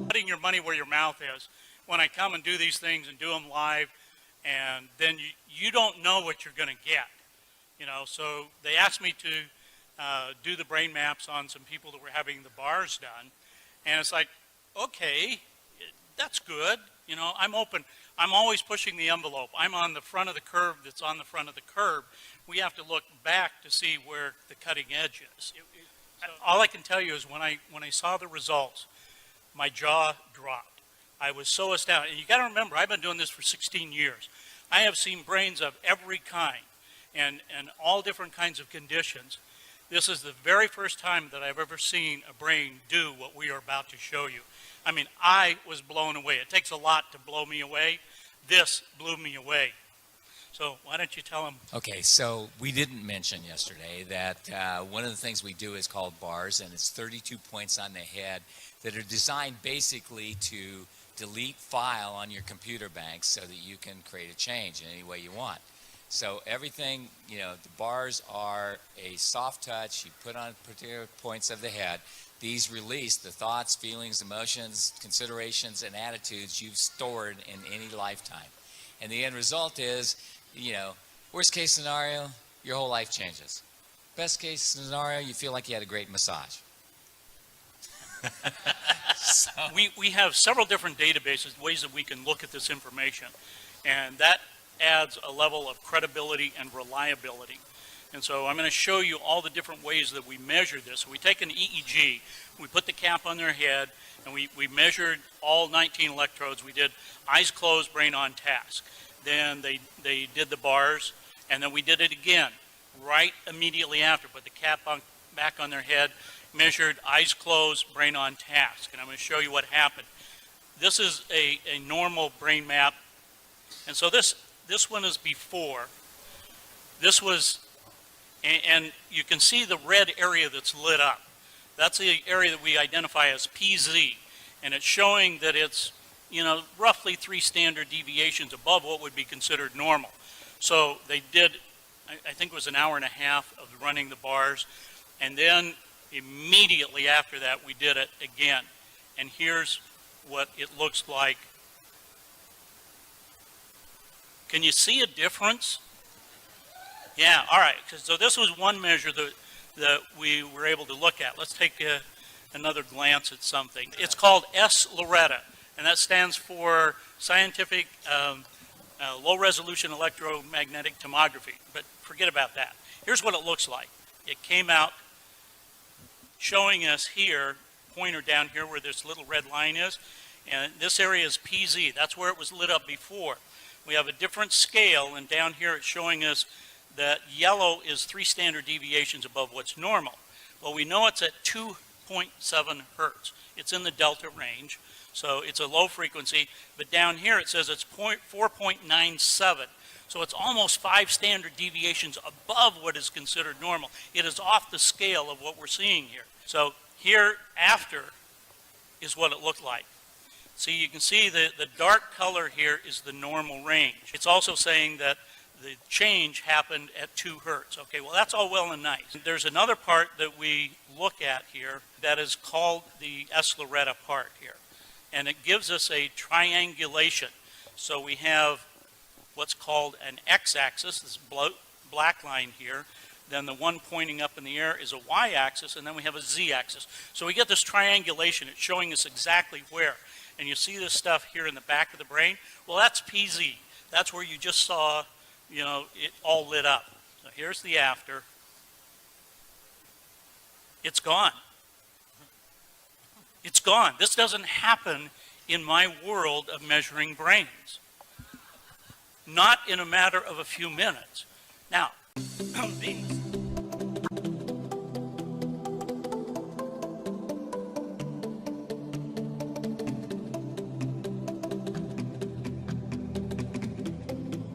Putting your money where your mouth is. When I come and do these things and do them live, and then you don't know what you're going to get, you know. So they asked me to do the brain maps on some people that were having the bars done, and it's like, okay, that's good. You know, I'm open. I'm always pushing the envelope. I'm on the front of the curve that's on the front of the curve. We have to look back to see where the cutting edge is. All I can tell you is when I saw the results, my jaw dropped. I was so astounded. And you got to remember, I've been doing this for 16 years. I have seen brains of every kind and all different kinds of conditions. This is the very first time that I've ever seen a brain do what we are about to show you. I mean, I was blown away. It takes a lot to blow me away. This blew me away. So why don't you tell them? Okay, so we didn't mention yesterday that one of the things we do is called bars, and it's 32 points on the head that are designed basically to delete file on your computer bank so that you can create a change in any way you want. So everything, you know, the bars are a soft touch you put on particular points of the head. These release the thoughts, feelings, emotions, considerations, and attitudes you've stored in any lifetime. And the end result is, you know, worst case scenario, your whole life changes. Best case scenario, you feel like you had a great massage. So. We have several different databases, ways that we can look at this information, and that adds a level of credibility and reliability. And so I'm going to show you all the different ways that we measure this. So we take an EEG, we put the cap on their head, and we measured all 19 electrodes. We did eyes closed, brain on task. Then they did the bars, and then we did it again right immediately after. Put the cap back on their head, measured eyes closed, brain on task. And I'm going to show you what happened. This is a normal brain map. And so this one is before. This was, and you can see the red area that's lit up. That's the area that we identify as PZ. And it's showing that it's, you know, roughly 3 standard deviations above what would be considered normal. So they did, I think it was an hour and a half of running the bars. And then immediately after that, we did it again. And here's what it looks like. Can you see a difference? Yeah, all right. So this was one measure that we were able to look at. Let's take another glance at something. It's called S-Loretta, and that stands for Scientific Low-Resolution Electromagnetic Tomography. But forget about that. Here's what it looks like. It came out showing us here, pointer down here where this little red line is, and this area is PZ. That's where it was lit up before. We have a different scale, and down here it's showing us that yellow is 3 standard deviations above what's normal. Well, we know it's at 2.7 hertz. It's in the delta range, so it's a low frequency, but down here it says it's 4.97. So it's almost 5 standard deviations above what is considered normal. It is off the scale of what we're seeing here. So here after is what it looked like. See, you can see the dark color here is the normal range. It's also saying that the change happened at 2 hertz. Okay, well, that's all well and nice. There's another part that we look at here that is called the S-Loretta part here. And it gives us a triangulation. So we have what's called an x-axis, this black line here. Then the one pointing up in the air is a y-axis, and then we have a z-axis. So we get this triangulation. It's showing us exactly where. And you see this stuff here in the back of the brain? Well, that's PZ. That's where you just saw, you know, it all lit up. So here's the after. It's gone. It's gone. This doesn't happen in my world of measuring brains. Not in a matter of a few minutes. Now, being